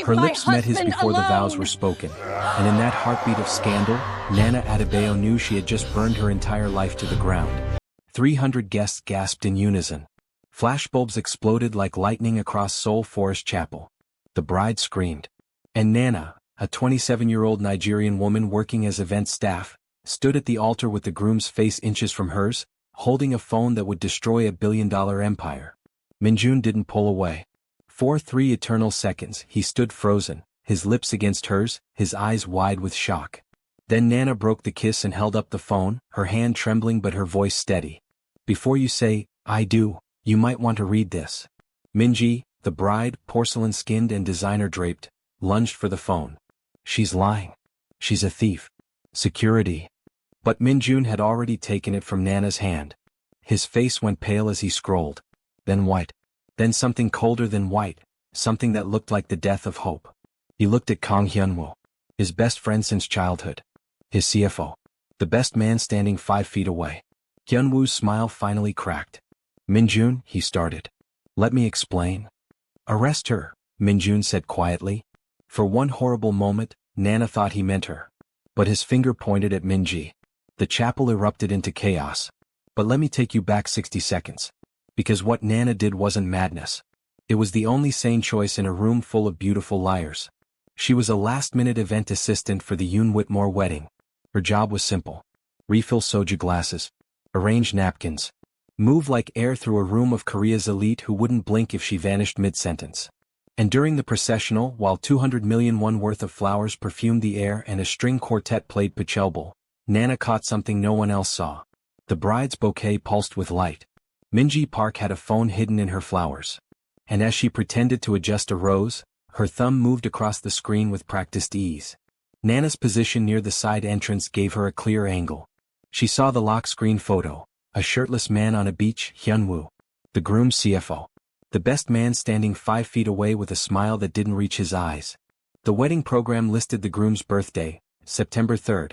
Her lips met his before the vows were spoken, and in that heartbeat of scandal, Nana Adebayo knew she had just burned her entire life to the ground. 300 guests gasped in unison. Flashbulbs exploded like lightning across Seoul Forest Chapel. The bride screamed. And Nana, a 27-year-old Nigerian woman working as event staff, stood at the altar with the groom's face inches from hers, holding a phone that would destroy a billion-dollar empire. Minjun didn't pull away. For 3 eternal seconds he stood frozen, his lips against hers, his eyes wide with shock. Then Nana broke the kiss and held up the phone, her hand trembling but her voice steady. Before you say, I do, you might want to read this. Minji, the bride, porcelain-skinned and designer-draped, lunged for the phone. She's lying. She's a thief. Security. But Minjun had already taken it from Nana's hand. His face went pale as he scrolled. Then white. Then something colder than white, something that looked like the death of hope. He looked at Kang Hyunwoo, his best friend since childhood. His CFO. The best man standing 5 feet away. Hyunwoo's smile finally cracked. Minjun, he started. Let me explain. Arrest her, Minjun said quietly. For one horrible moment, Nana thought he meant her. But his finger pointed at Minji. The chapel erupted into chaos. But let me take you back 60 seconds. Because what Nana did wasn't madness. It was the only sane choice in a room full of beautiful liars. She was a last-minute event assistant for the Yoon Whitmore wedding. Her job was simple. Refill soju glasses. Arrange napkins. Move like air through a room of Korea's elite who wouldn't blink if she vanished mid-sentence. And during the processional, while 200 million won worth of flowers perfumed the air and a string quartet played Pachelbel, Nana caught something no one else saw. The bride's bouquet pulsed with light. Minji Park had a phone hidden in her flowers. And as she pretended to adjust a rose, her thumb moved across the screen with practiced ease. Nana's position near the side entrance gave her a clear angle. She saw the lock screen photo, a shirtless man on a beach, Hyunwoo. The groom's CFO. The best man standing 5 feet away with a smile that didn't reach his eyes. The wedding program listed the groom's birthday, September 3rd.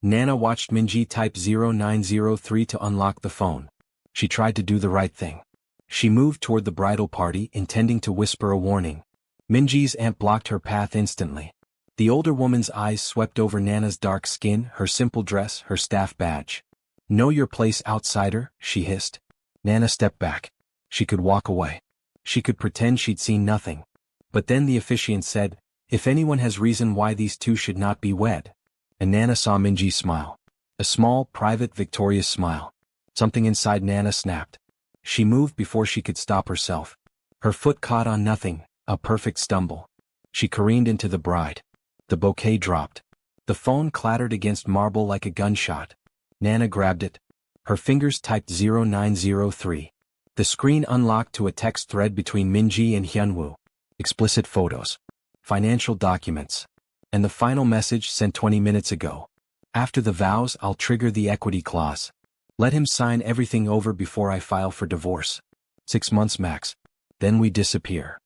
Nana watched Minji type 0903 to unlock the phone. She tried to do the right thing. She moved toward the bridal party, intending to whisper a warning. Minji's aunt blocked her path instantly. The older woman's eyes swept over Nana's dark skin, her simple dress, her staff badge. Know your place, outsider, she hissed. Nana stepped back. She could walk away. She could pretend she'd seen nothing. But then the officiant said, if anyone has reason why these two should not be wed. And Nana saw Minji smile. A small, private, victorious smile. Something inside Nana snapped. She moved before she could stop herself. Her foot caught on nothing, a perfect stumble. She careened into the bride. The bouquet dropped. The phone clattered against marble like a gunshot. Nana grabbed it. Her fingers typed 0903. The screen unlocked to a text thread between Minji and Hyunwoo. Explicit photos. Financial documents. And the final message sent 20 minutes ago. After the vows, I'll trigger the equity clause. Let him sign everything over before I file for divorce. 6 months max. Then we disappear.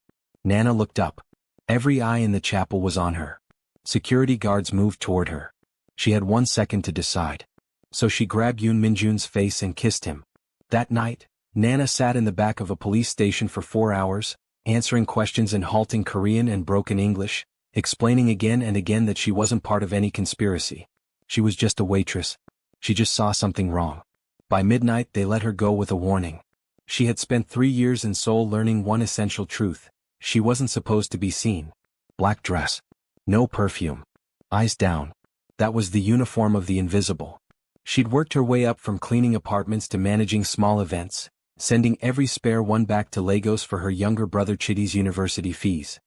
Nana looked up. Every eye in the chapel was on her. Security guards moved toward her. She had 1 second to decide. So she grabbed Yoon Minjun's face and kissed him. That night, Nana sat in the back of a police station for 4 hours, answering questions in halting Korean and broken English, explaining again and again that she wasn't part of any conspiracy. She was just a waitress. She just saw something wrong. By midnight they let her go with a warning. She had spent 3 years in Seoul learning one essential truth. She wasn't supposed to be seen. Black dress. No perfume. Eyes down. That was the uniform of the invisible. She'd worked her way up from cleaning apartments to managing small events, sending every spare one back to Lagos for her younger brother Chidi's university fees.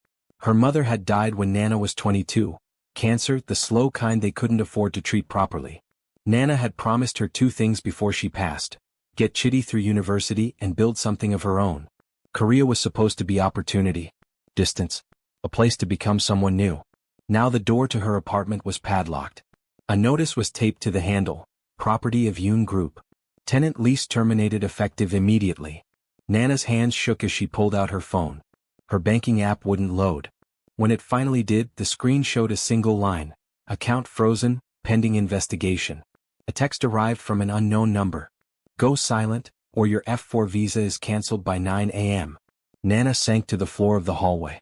Her mother had died when Nana was 22. Cancer, the slow kind they couldn't afford to treat properly. Nana had promised her 2 things before she passed. Get Chidi through university and build something of her own. Korea was supposed to be opportunity. Distance. A place to become someone new. Now the door to her apartment was padlocked. A notice was taped to the handle. Property of Yoon Group. Tenant lease terminated effective immediately. Nana's hands shook as she pulled out her phone. Her banking app wouldn't load. When it finally did, the screen showed a single line. Account frozen, pending investigation. A text arrived from an unknown number. Go silent, or your F4 visa is cancelled by 9 a.m. Nana sank to the floor of the hallway.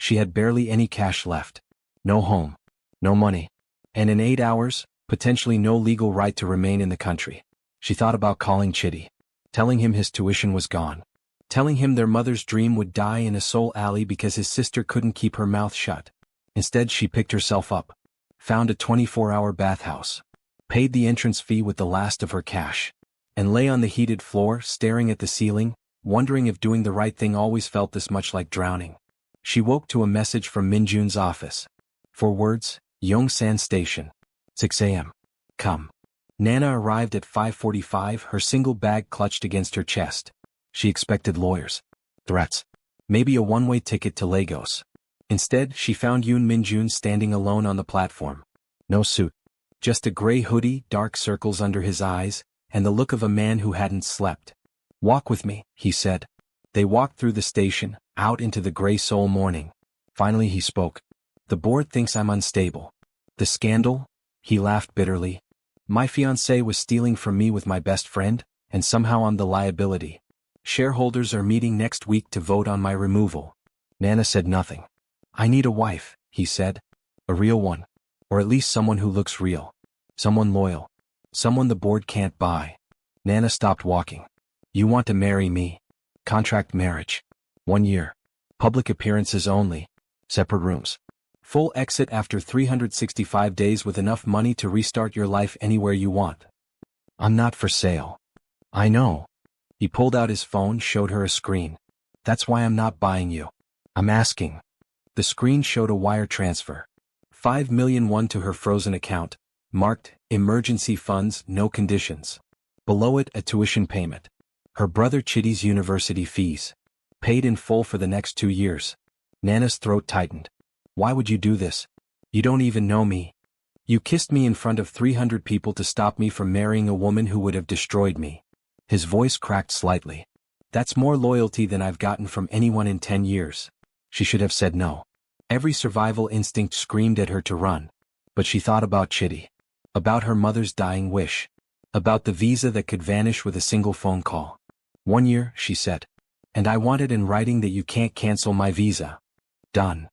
She had barely any cash left. No home. No money. And in 8 hours, potentially no legal right to remain in the country. She thought about calling Chitty. Telling him his tuition was gone. Telling him their mother's dream would die in a soul alley because his sister couldn't keep her mouth shut. Instead, she picked herself up. Found a 24-hour bathhouse. Paid the entrance fee with the last of her cash. And lay on the heated floor, staring at the ceiling, wondering if doing the right thing always felt this much like drowning. She woke to a message from Minjun's office. 4 words, Yongsan Station. 6 a.m. Come. Nana arrived at 5:45, her single bag clutched against her chest. She expected lawyers. Threats. Maybe a one-way ticket to Lagos. Instead, she found Yoon Minjun standing alone on the platform. No suit. Just a gray hoodie, dark circles under his eyes, and the look of a man who hadn't slept. Walk with me, he said. They walked through the station, out into the gray soul morning. Finally he spoke. The board thinks I'm unstable. The scandal? He laughed bitterly. My fiancé was stealing from me with my best friend, and somehow I'm the liability. Shareholders are meeting next week to vote on my removal. Nana said nothing. I need a wife, he said. A real one. Or at least someone who looks real. Someone loyal. Someone the board can't buy. Nana stopped walking. You want to marry me? Contract marriage. 1 year. Public appearances only. Separate rooms. Full exit after 365 days with enough money to restart your life anywhere you want. I'm not for sale. I know. He pulled out his phone, showed her a screen. That's why I'm not buying you. I'm asking. The screen showed a wire transfer. 5 million won to her frozen account, marked, emergency funds, no conditions. Below it, a tuition payment. Her brother Chitty's university fees. Paid in full for the next 2 years. Nana's throat tightened. Why would you do this? You don't even know me. You kissed me in front of 300 people to stop me from marrying a woman who would have destroyed me. His voice cracked slightly. That's more loyalty than I've gotten from anyone in 10 years. She should have said no. Every survival instinct screamed at her to run. But she thought about Chitty. About her mother's dying wish. About the visa that could vanish with a single phone call. 1 year, she said. And I want it in writing that you can't cancel my visa. Done.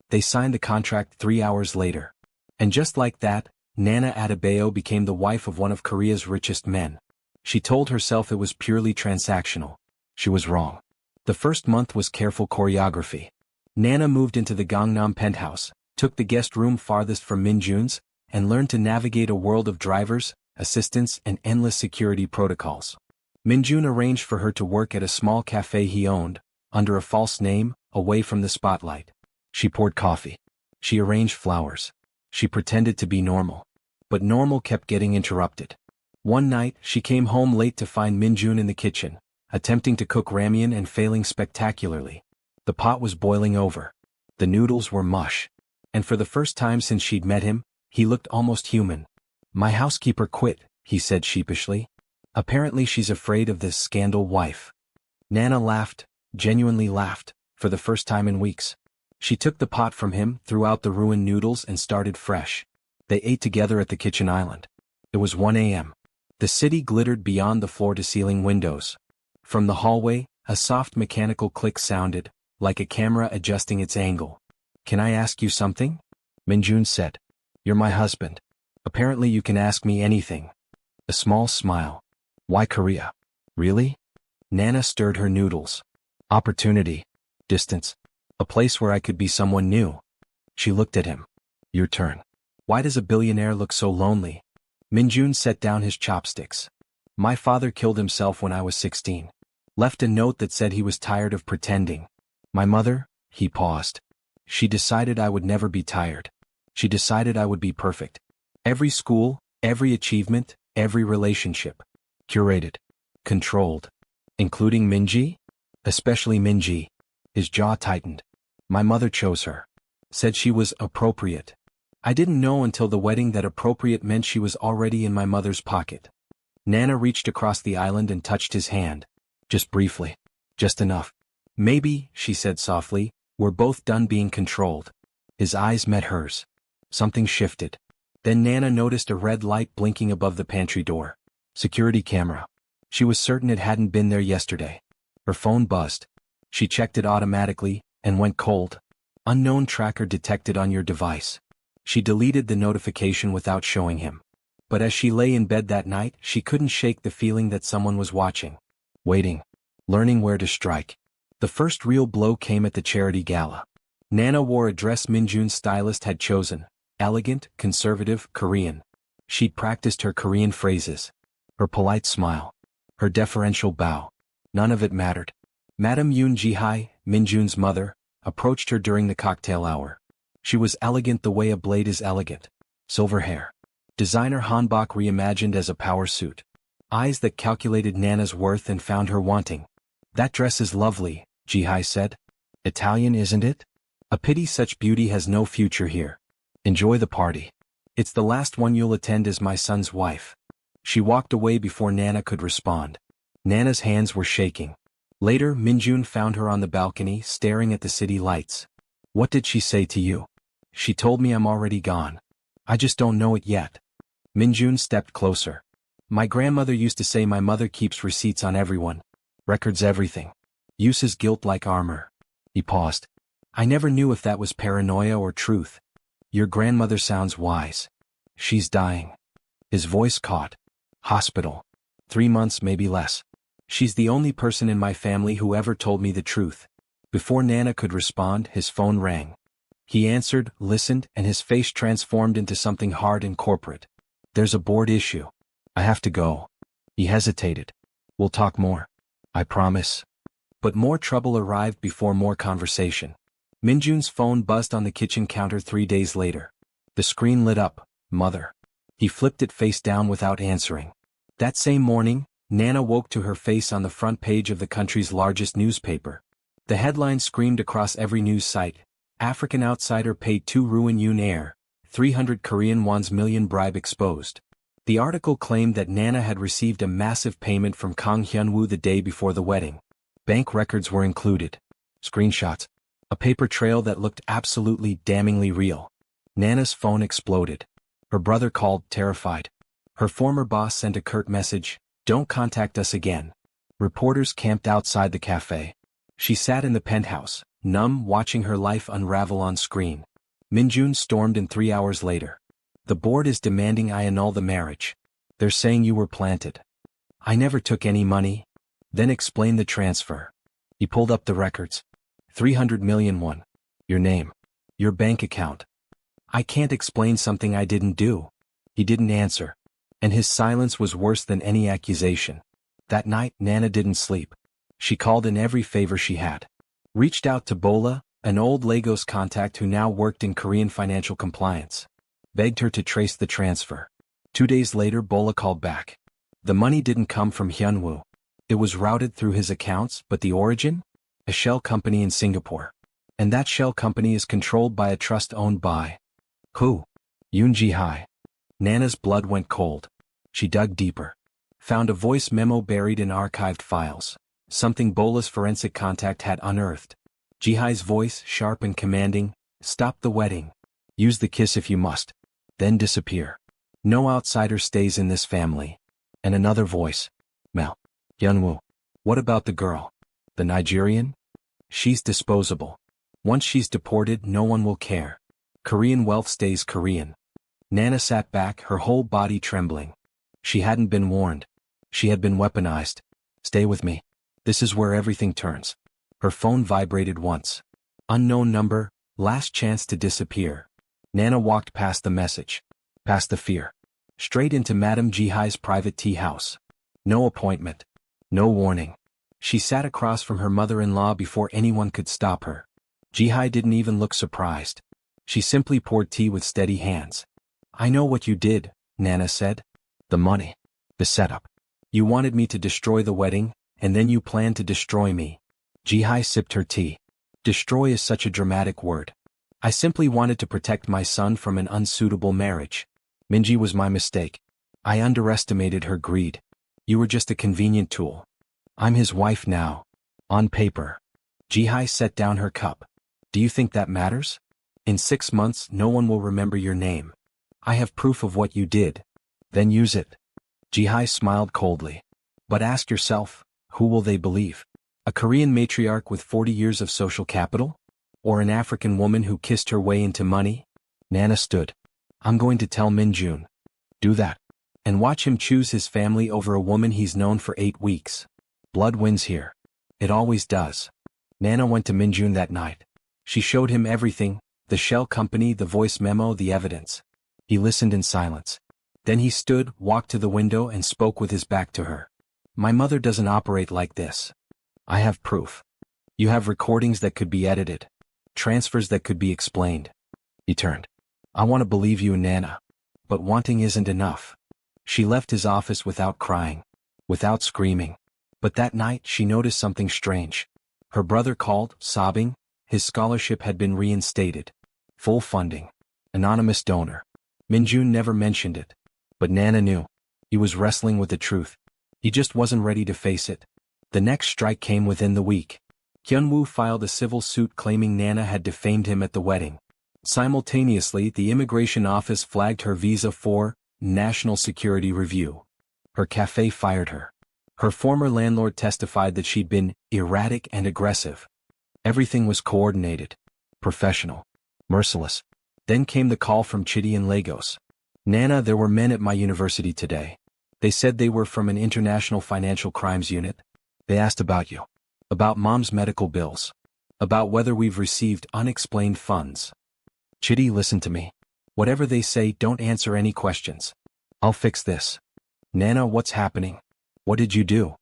They signed the contract 3 hours later. And just like that, Nana Adebayo became the wife of one of Korea's richest men. She told herself it was purely transactional. She was wrong. The first month was careful choreography. Nana moved into the Gangnam penthouse, took the guest room farthest from Minjun's, and learned to navigate a world of drivers, assistants, and endless security protocols. Minjun arranged for her to work at a small cafe he owned, under a false name, away from the spotlight. She poured coffee. She arranged flowers. She pretended to be normal. But normal kept getting interrupted. One night, she came home late to find Minjun in the kitchen, attempting to cook ramen and failing spectacularly. The pot was boiling over. The noodles were mush. And for the first time since she'd met him, he looked almost human. My housekeeper quit, he said sheepishly. Apparently she's afraid of this scandal wife. Nana laughed, genuinely laughed, for the first time in weeks. She took the pot from him, threw out the ruined noodles and started fresh. They ate together at the kitchen island. It was 1 a.m. The city glittered beyond the floor-to-ceiling windows. From the hallway, a soft mechanical click sounded, like a camera adjusting its angle. Can I ask you something? Minjun said. You're my husband. Apparently you can ask me anything. A small smile. Why Korea? Really? Nana stirred her noodles. Opportunity. Distance. A place where I could be someone new. She looked at him. Your turn. Why does a billionaire look so lonely? Minjun set down his chopsticks. My father killed himself when I was 16. Left a note that said he was tired of pretending. My mother? He paused. She decided I would never be tired. She decided I would be perfect. Every school, every achievement, every relationship. Curated. Controlled. Including Minji? Especially Minji. His jaw tightened. My mother chose her. Said she was appropriate. I didn't know until the wedding that appropriate meant she was already in my mother's pocket. Nana reached across the island and touched his hand. Just briefly. Just enough. Maybe, she said softly, we're both done being controlled. His eyes met hers. Something shifted. Then Nana noticed a red light blinking above the pantry door. Security camera. She was certain it hadn't been there yesterday. Her phone buzzed. She checked it automatically, and went cold. Unknown tracker detected on your device. She deleted the notification without showing him. But as she lay in bed that night, she couldn't shake the feeling that someone was watching. Waiting. Learning where to strike. The first real blow came at the charity gala. Nana wore a dress Minjun's stylist had chosen. Elegant, conservative, Korean. She'd practiced her Korean phrases. Her polite smile. Her deferential bow. None of it mattered. Madame Yoon Ji-hai, Minjun's mother, approached her during the cocktail hour. She was elegant the way a blade is elegant. Silver hair. Designer hanbok reimagined as a power suit. Eyes that calculated Nana's worth and found her wanting. That dress is lovely, Ji-hai said. Italian, isn't it? A pity such beauty has no future here. Enjoy the party. It's the last one you'll attend as my son's wife. She walked away before Nana could respond. Nana's hands were shaking. Later, Minjun found her on the balcony, staring at the city lights. What did she say to you? She told me I'm already gone. I just don't know it yet. Minjun stepped closer. My grandmother used to say my mother keeps receipts on everyone. Records everything. Uses guilt like armor. He paused. I never knew if that was paranoia or truth. Your grandmother sounds wise. She's dying. His voice caught. Hospital. 3 months, maybe less. She's the only person in my family who ever told me the truth. Before Nana could respond, his phone rang. He answered, listened, and his face transformed into something hard and corporate. There's a board issue. I have to go. He hesitated. We'll talk more. I promise. But more trouble arrived before more conversation. Minjun's phone buzzed on the kitchen counter 3 days later. The screen lit up. Mother. He flipped it face down without answering. That same morning, Nana woke to her face on the front page of the country's largest newspaper. The headline screamed across every news site. African outsider paid to ruin Yoon heir. 300 Korean won's million bribe exposed. The article claimed that Nana had received a massive payment from Kang Hyun-woo the day before the wedding. Bank records were included. Screenshots. A paper trail that looked absolutely damningly real. Nana's phone exploded. Her brother called, terrified. Her former boss sent a curt message, don't contact us again. Reporters camped outside the cafe. She sat in the penthouse, numb, watching her life unravel on screen. Minjun stormed in 3 hours later. The board is demanding I annul the marriage. They're saying you were planted. I never took any money. Then explain the transfer. He pulled up the records. 300 million won. Your name. Your bank account. I can't explain something I didn't do. He didn't answer. And his silence was worse than any accusation. That night, Nana didn't sleep. She called in every favor she had. Reached out to Bola, an old Lagos contact who now worked in Korean financial compliance. Begged her to trace the transfer. 2 days later, Bola called back. The money didn't come from Hyun-woo. It was routed through his accounts, but the origin? A shell company in Singapore. And that shell company is controlled by a trust owned by... Who? Yoon Ji-hai. Nana's blood went cold. She dug deeper. Found a voice memo buried in archived files. Something Bola's forensic contact had unearthed. Ji-hai's voice, sharp and commanding, stop the wedding. Use the kiss if you must. Then disappear. No outsider stays in this family. And another voice. Mel. Hyun-woo. What about the girl? The Nigerian? She's disposable. Once she's deported, no one will care. Korean wealth stays Korean. Nana sat back, her whole body trembling. She hadn't been warned. She had been weaponized. Stay with me. This is where everything turns. Her phone vibrated once. Unknown number, last chance to disappear. Nana walked past the message. Past the fear. Straight into Madame Ji-hai's private tea house. No appointment. No warning. She sat across from her mother-in-law before anyone could stop her. Ji-hai didn't even look surprised. She simply poured tea with steady hands. I know what you did, Nana said. The money. The setup. You wanted me to destroy the wedding, and then you planned to destroy me. Ji-hai sipped her tea. Destroy is such a dramatic word. I simply wanted to protect my son from an unsuitable marriage. Minji was my mistake. I underestimated her greed. You were just a convenient tool. I'm his wife now. On paper. Ji-hai set down her cup. Do you think that matters? In 6 months, no one will remember your name. I have proof of what you did. Then use it. Ji-hai smiled coldly. But ask yourself, who will they believe? A Korean matriarch with 40 years of social capital? Or an African woman who kissed her way into money? Nana stood. I'm going to tell Min-jun. Do that. And watch him choose his family over a woman he's known for 8 weeks. Blood wins here. It always does. Nana went to Min-jun that night. She showed him everything, the shell company, the voice memo, the evidence. He listened in silence. Then he stood, walked to the window and spoke with his back to her. My mother doesn't operate like this. I have proof. You have recordings that could be edited. Transfers that could be explained. He turned. I want to believe you, Nana. But wanting isn't enough. She left his office without crying. Without screaming. But that night she noticed something strange. Her brother called, sobbing. His scholarship had been reinstated. Full funding. Anonymous donor. Min-jun never mentioned it. But Nana knew. He was wrestling with the truth. He just wasn't ready to face it. The next strike came within the week. Hyun-woo filed a civil suit claiming Nana had defamed him at the wedding. Simultaneously, the immigration office flagged her visa for national security review. Her cafe fired her. Her former landlord testified that she'd been erratic and aggressive. Everything was coordinated, professional, merciless. Then came the call from Chitty in Lagos. Nana, there were men at my university today. They said they were from an international financial crimes unit. They asked about you. About Mom's medical bills. About whether we've received unexplained funds. Chitty, listen to me. Whatever they say, don't answer any questions. I'll fix this. Nana, what's happening? What did you do?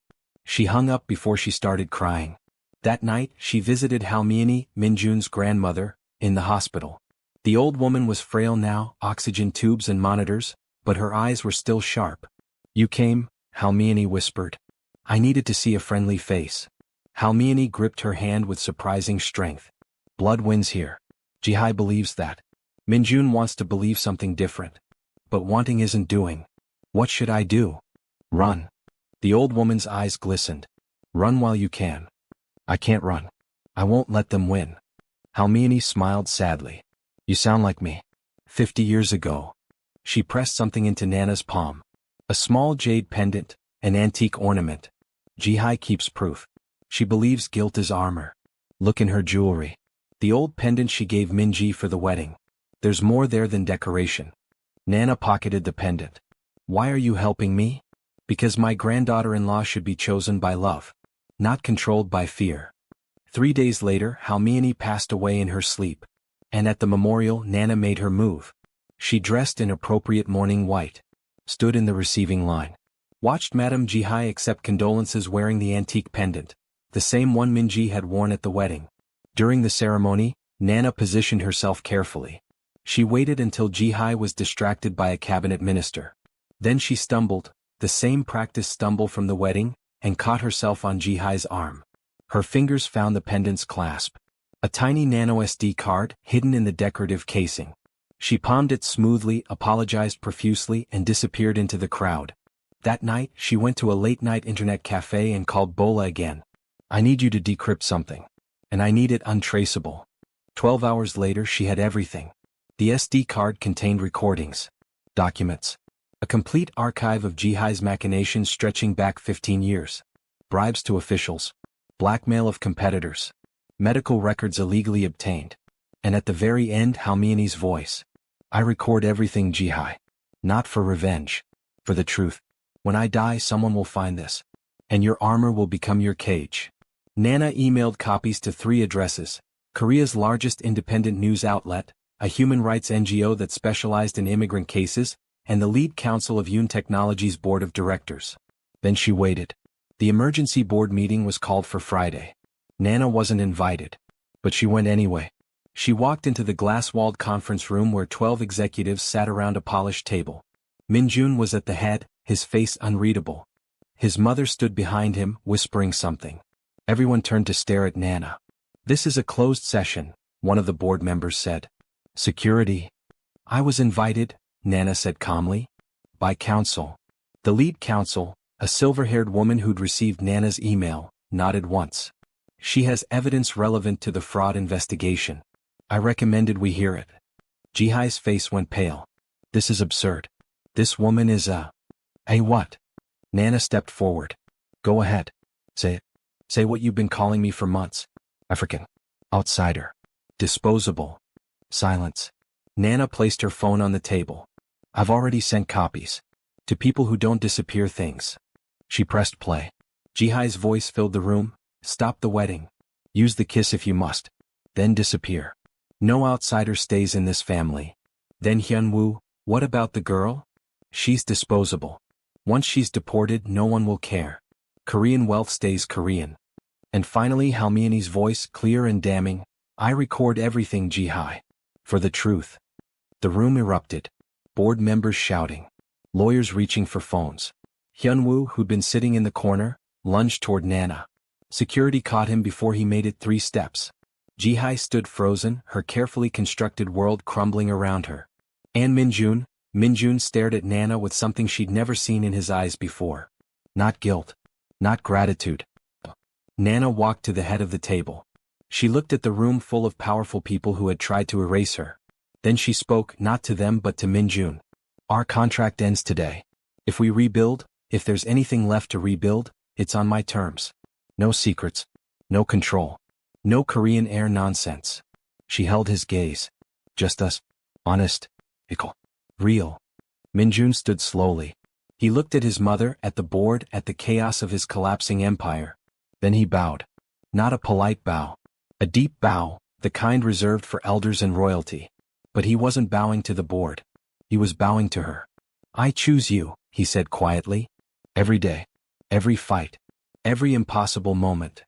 She hung up before she started crying. That night, she visited Halmiani, Min-jun's grandmother, in the hospital. The old woman was frail now, oxygen tubes and monitors, but her eyes were still sharp. You came, Halmiani whispered. I needed to see a friendly face. Halmiani gripped her hand with surprising strength. Blood wins here. Jihai believes that. Min-jun wants to believe something different. But wanting isn't doing. What should I do? Run. The old woman's eyes glistened. Run while you can. I can't run. I won't let them win. Halmiani smiled sadly. You sound like me. 50 years ago. She pressed something into Nana's palm. A small jade pendant, an antique ornament. Jihai keeps proof. She believes guilt is armor. Look in her jewelry. The old pendant she gave Min-ji for the wedding. There's more there than decoration. Nana pocketed the pendant. Why are you helping me? Because my granddaughter-in-law should be chosen by love. Not controlled by fear. 3 days later, Halmiani passed away in her sleep. And at the memorial, Nana made her move. She dressed in appropriate mourning white. Stood in the receiving line. Watched Madame Jihai accept condolences wearing the antique pendant. The same one Min-ji had worn at the wedding. During the ceremony, Nana positioned herself carefully. She waited until Jihai was distracted by a cabinet minister. Then she stumbled, the same practiced stumble from the wedding, and caught herself on Jihai's arm. Her fingers found the pendant's clasp. A tiny nano SD card hidden in the decorative casing. She palmed it smoothly, apologized profusely, and disappeared into the crowd. That night, she went to a late-night internet cafe and called Bola again. I need you to decrypt something. And I need it untraceable. 12 hours later, she had everything. The SD card contained recordings. Documents. A complete archive of Jihai's machinations stretching back 15 years. Bribes to officials. Blackmail of competitors. Medical records illegally obtained. And at the very end, Halmiani's voice. I record everything, Jihai. Not for revenge. For the truth. When I die, someone will find this. And your armor will become your cage. Nana emailed copies to 3 addresses. Korea's largest independent news outlet, a human rights NGO that specialized in immigrant cases, and the lead counsel of Yoon Technology's board of directors. Then she waited. The emergency board meeting was called for Friday. Nana wasn't invited. But she went anyway. She walked into the glass-walled conference room where 12 executives sat around a polished table. Min-jun was at the head, his face unreadable. His mother stood behind him, whispering something. Everyone turned to stare at Nana. This is a closed session, one of the board members said. Security. I was invited, Nana said calmly. By counsel. The lead counsel, a silver-haired woman who'd received Nana's email, nodded once. She has evidence relevant to the fraud investigation. I recommended we hear it. Jihai's face went pale. This is absurd. This woman is a what? Nana stepped forward. Go ahead. Say it. Say what you've been calling me for months. African. Outsider. Disposable. Silence. Nana placed her phone on the table. I've already sent copies. To people who don't disappear things. She pressed play. Jihai's voice filled the room. Stop the wedding. Use the kiss if you must. Then disappear. No outsider stays in this family. Then Hyunwoo, what about the girl? She's disposable. Once she's deported, no one will care. Korean wealth stays Korean. And finally Halmiani's voice, clear and damning, I record everything, Jihai. For the truth. The room erupted. Board members shouting. Lawyers reaching for phones. Hyunwoo, who'd been sitting in the corner, lunged toward Nana. Security caught him before he made it 3 steps. Jihai stood frozen, her carefully constructed world crumbling around her. And Minjun stared at Nana with something she'd never seen in his eyes before. Not guilt. Not gratitude. Nana walked to the head of the table. She looked at the room full of powerful people who had tried to erase her. Then she spoke, not to them but to Minjun. Our contract ends today. If we rebuild, if there's anything left to rebuild, it's on my terms. No secrets. No control. No Korean air nonsense. She held his gaze. Just us. Honest. Equal. Real. Minjun stood slowly. He looked at his mother, at the board, at the chaos of his collapsing empire. Then he bowed. Not a polite bow. A deep bow, the kind reserved for elders and royalty. But he wasn't bowing to the board. He was bowing to her. I choose you, he said quietly. Every day. Every fight. Every impossible moment.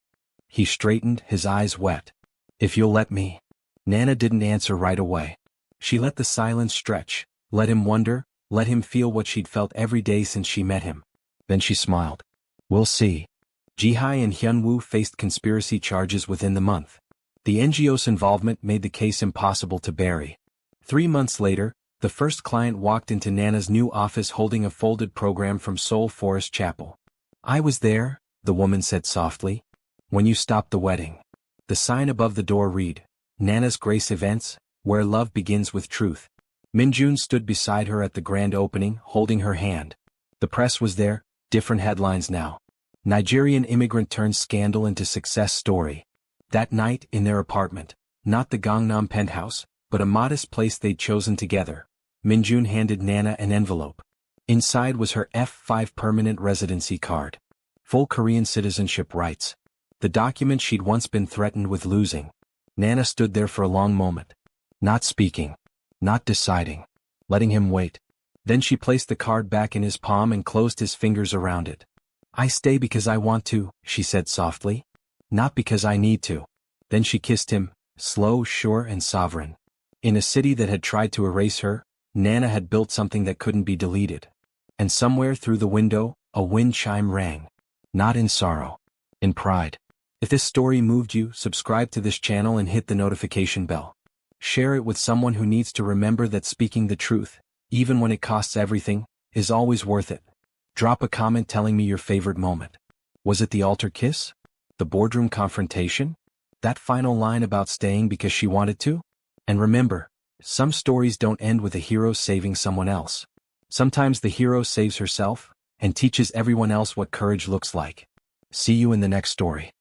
He straightened, his eyes wet. If you'll let me. Nana didn't answer right away. She let the silence stretch, let him wonder, let him feel what she'd felt every day since she met him. Then she smiled. We'll see. Jihai and Hyunwoo faced conspiracy charges within the month. The NGO's involvement made the case impossible to bury. 3 months later, the first client walked into Nana's new office holding a folded program from Seoul Forest Chapel. I was there, the woman said softly. When you stopped the wedding. The sign above the door read, Nana's Grace Events, where love begins with truth. Minjun stood beside her at the grand opening, holding her hand. The press was there, different headlines now. Nigerian immigrant turns scandal into success story. That night, in their apartment, not the Gangnam penthouse, but a modest place they'd chosen together, Minjun handed Nana an envelope. Inside was her F5 permanent residency card. Full Korean citizenship rights. The document she'd once been threatened with losing. Nana stood there for a long moment. Not speaking. Not deciding. Letting him wait. Then she placed the card back in his palm and closed his fingers around it. I stay because I want to, she said softly. Not because I need to. Then she kissed him, slow, sure and sovereign. In a city that had tried to erase her, Nana had built something that couldn't be deleted. And somewhere through the window, a wind chime rang. Not in sorrow. In pride. If this story moved you, subscribe to this channel and hit the notification bell. Share it with someone who needs to remember that speaking the truth, even when it costs everything, is always worth it. Drop a comment telling me your favorite moment. Was it the altar kiss? The boardroom confrontation? That final line about staying because she wanted to? And remember, some stories don't end with a hero saving someone else. Sometimes the hero saves herself, and teaches everyone else what courage looks like. See you in the next story.